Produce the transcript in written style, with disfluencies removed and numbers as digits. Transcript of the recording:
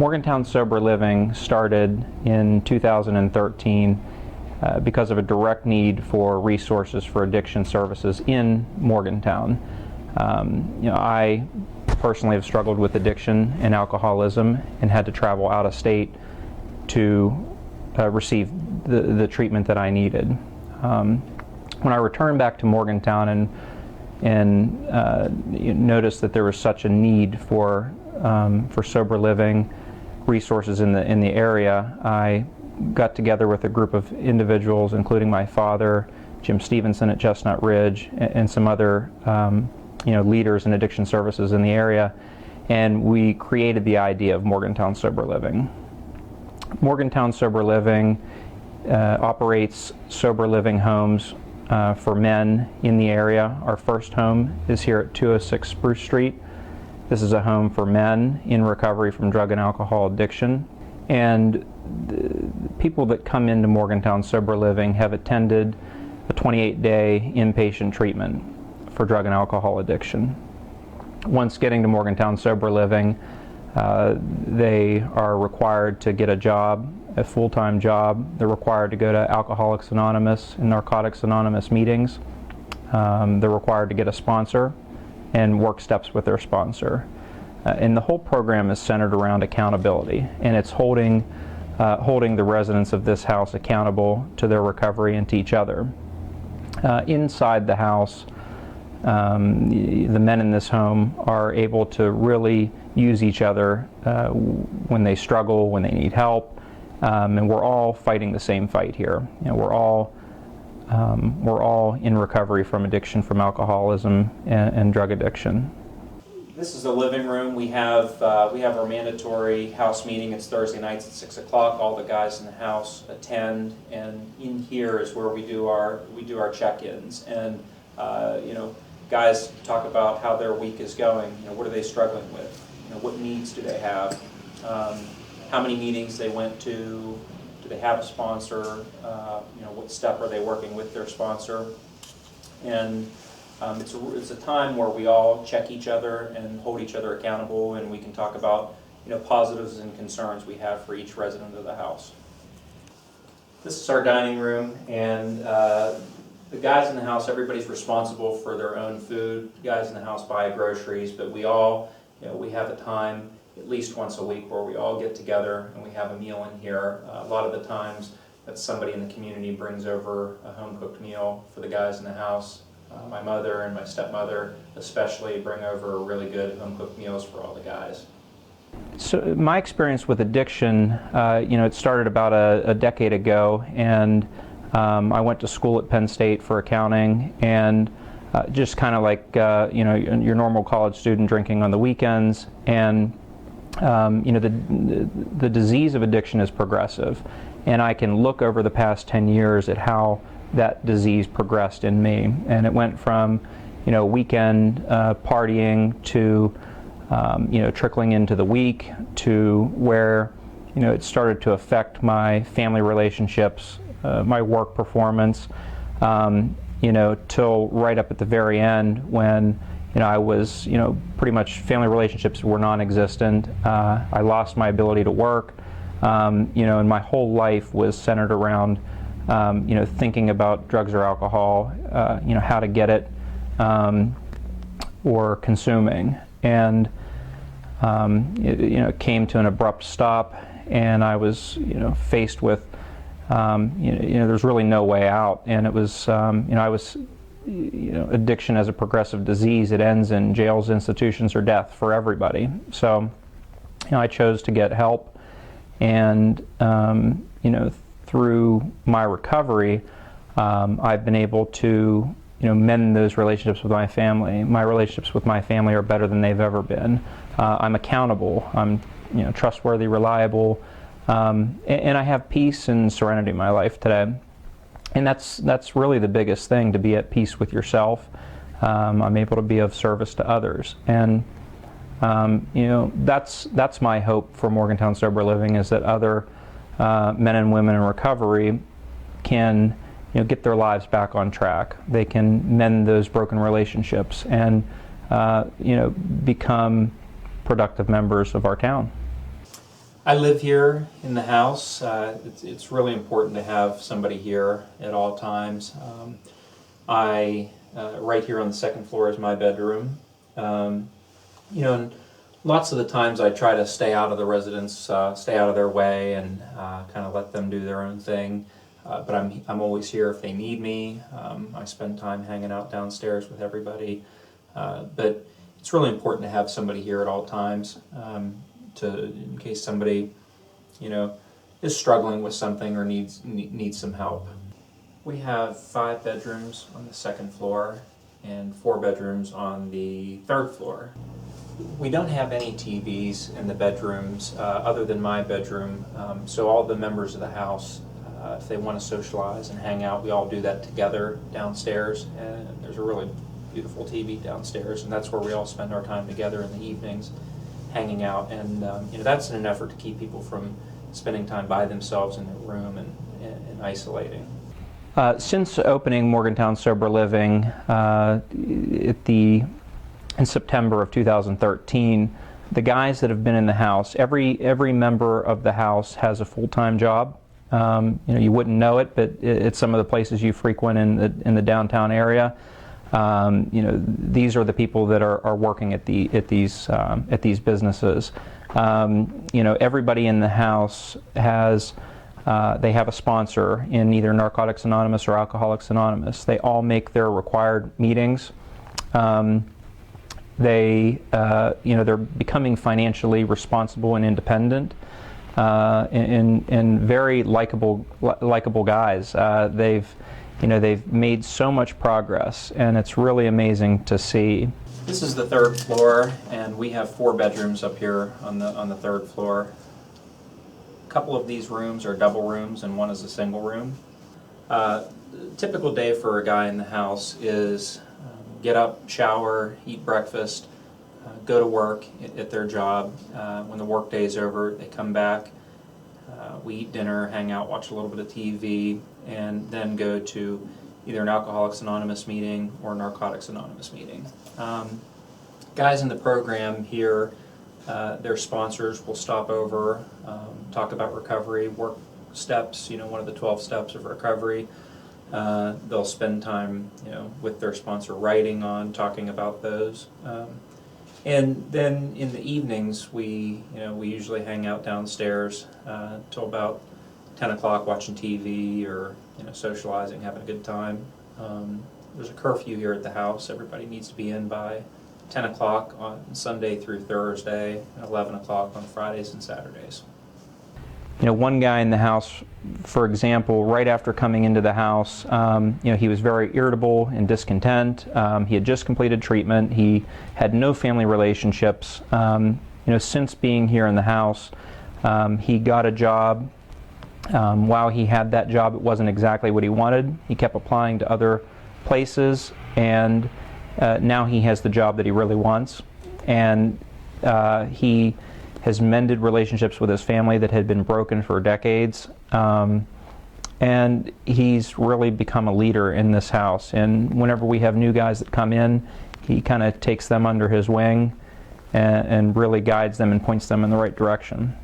Morgantown Sober Living started in 2013 because of a direct need for resources for addiction services in Morgantown. I personally have struggled with addiction and alcoholism and had to travel out of state to receive the treatment that I needed. When I returned back to Morgantown and noticed that there was such a need for sober living resources in the area, I got together with a group of individuals, including my father, Jim Stevenson at Chestnut Ridge, and some other leaders in addiction services in the area, and we created the idea of Morgantown Sober Living. Morgantown Sober Living operates sober living homes for men in the area. Our first home is here at 206 Spruce Street. This is a home for men in recovery from drug and alcohol addiction. And the people that come into Morgantown Sober Living have attended a 28-day inpatient treatment for drug and alcohol addiction. Once getting to Morgantown Sober Living, they are required to get a job, a full-time job. They're required to go to Alcoholics Anonymous and Narcotics Anonymous meetings. They're required to get a sponsor and work steps with their sponsor. And the whole program is centered around accountability, and it's holding the residents of this house accountable to their recovery and to each other. Inside the house, the men in this home are able to really use each other when they struggle, when they need help, and we're all fighting the same fight here. We're all in recovery from addiction, from alcoholism and drug addiction. This is the living room. We have our mandatory house meeting. It's Thursday nights at 6 o'clock. All the guys in the house attend, and in here is where we do our check-ins. And guys talk about how their week is going. What are they struggling with? What needs do they have? How many meetings they went to? Do they have a sponsor? What step are they working with their sponsor? And it's a time where we all check each other and hold each other accountable, and we can talk about positives and concerns we have for each resident of the house. This is our dining room, and the guys in the house, everybody's responsible for their own food. The guys in the house buy groceries, but we all, we have a time at least once a week where we all get together and we have a meal in here. A lot of the times that somebody in the community brings over a home-cooked meal for the guys in the house. My mother and my stepmother especially bring over really good home-cooked meals for all the guys. So my experience with addiction, it started about a decade ago, and I went to school at Penn State for accounting, and just kind of like your normal college student, drinking on the weekends. And the disease of addiction is progressive, and I can look over the past 10 years at how that disease progressed in me, and it went from weekend partying to trickling into the week, to where it started to affect my family relationships, my work performance, till right up at the very end when I was, pretty much family relationships were non-existent. I lost my ability to work, and my whole life was centered around, thinking about drugs or alcohol, how to get it, or consuming. And it came to an abrupt stop, and I was, faced with, there's really no way out. And it was, addiction as a progressive disease, it ends in jails, institutions, or death for everybody. So, I chose to get help, and through my recovery, I've been able to mend those relationships with my family. My relationships with my family are better than they've ever been. I'm accountable. I'm trustworthy, reliable, and I have peace and serenity in my life today. And that's really the biggest thing, to be at peace with yourself. I'm able to be of service to others, and that's my hope for Morgantown Sober Living, is that other men and women in recovery can get their lives back on track. They can mend those broken relationships and become productive members of our town. I live here in the house. It's really important to have somebody here at all times. Right here on the second floor is my bedroom. And lots of the times I try to stay out of the residents, stay out of their way, and kind of let them do their own thing. But I'm always here if they need me. I spend time hanging out downstairs with everybody. But it's really important to have somebody here at all times, in case somebody, is struggling with something or needs some help. We have 5 bedrooms on the second floor and 4 bedrooms on the third floor. We don't have any TVs in the bedrooms other than my bedroom, so all the members of the house, if they want to socialize and hang out, we all do that together downstairs, and there's a really beautiful TV downstairs, and that's where we all spend our time together in the evenings, hanging out, and that's in an effort to keep people from spending time by themselves in their room and isolating. Since opening Morgantown Sober Living in September of 2013, the guys that have been in the house, every member of the house has a full-time job. You wouldn't know it, but it's some of the places you frequent in the downtown area. These are the people that are working at these businesses. Everybody in the house has they have a sponsor in either Narcotics Anonymous or Alcoholics Anonymous. They all make their required meetings. They're becoming financially responsible and independent, and very likable guys. They've made so much progress, and it's really amazing to see. This is the third floor, and we have 4 bedrooms up here on the third floor. A couple of these rooms are double rooms, and one is a single room. Typical day for a guy in the house is get up, shower, eat breakfast, go to work at their job. When the work day is over, they come back, we eat dinner, hang out, watch a little bit of TV, and then go to either an Alcoholics Anonymous meeting or a Narcotics Anonymous meeting. Guys in the program here, their sponsors will stop over, talk about recovery, work steps, one of the 12 steps of recovery. They'll spend time, with their sponsor writing on, talking about those. And then in the evenings, we usually hang out downstairs till about 10 o'clock watching TV or, socializing, having a good time. There's a curfew here at the house. Everybody needs to be in by 10 o'clock on Sunday through Thursday, and 11 o'clock on Fridays and Saturdays. One guy in the house, for example, right after coming into the house, he was very irritable and discontent. He had just completed treatment. He had no family relationships. Since being here in the house, he got a job. While he had that job, it wasn't exactly what he wanted. He kept applying to other places, and now he has the job that he really wants. And he has mended relationships with his family that had been broken for decades. And he's really become a leader in this house. And whenever we have new guys that come in, he kind of takes them under his wing and really guides them and points them in the right direction.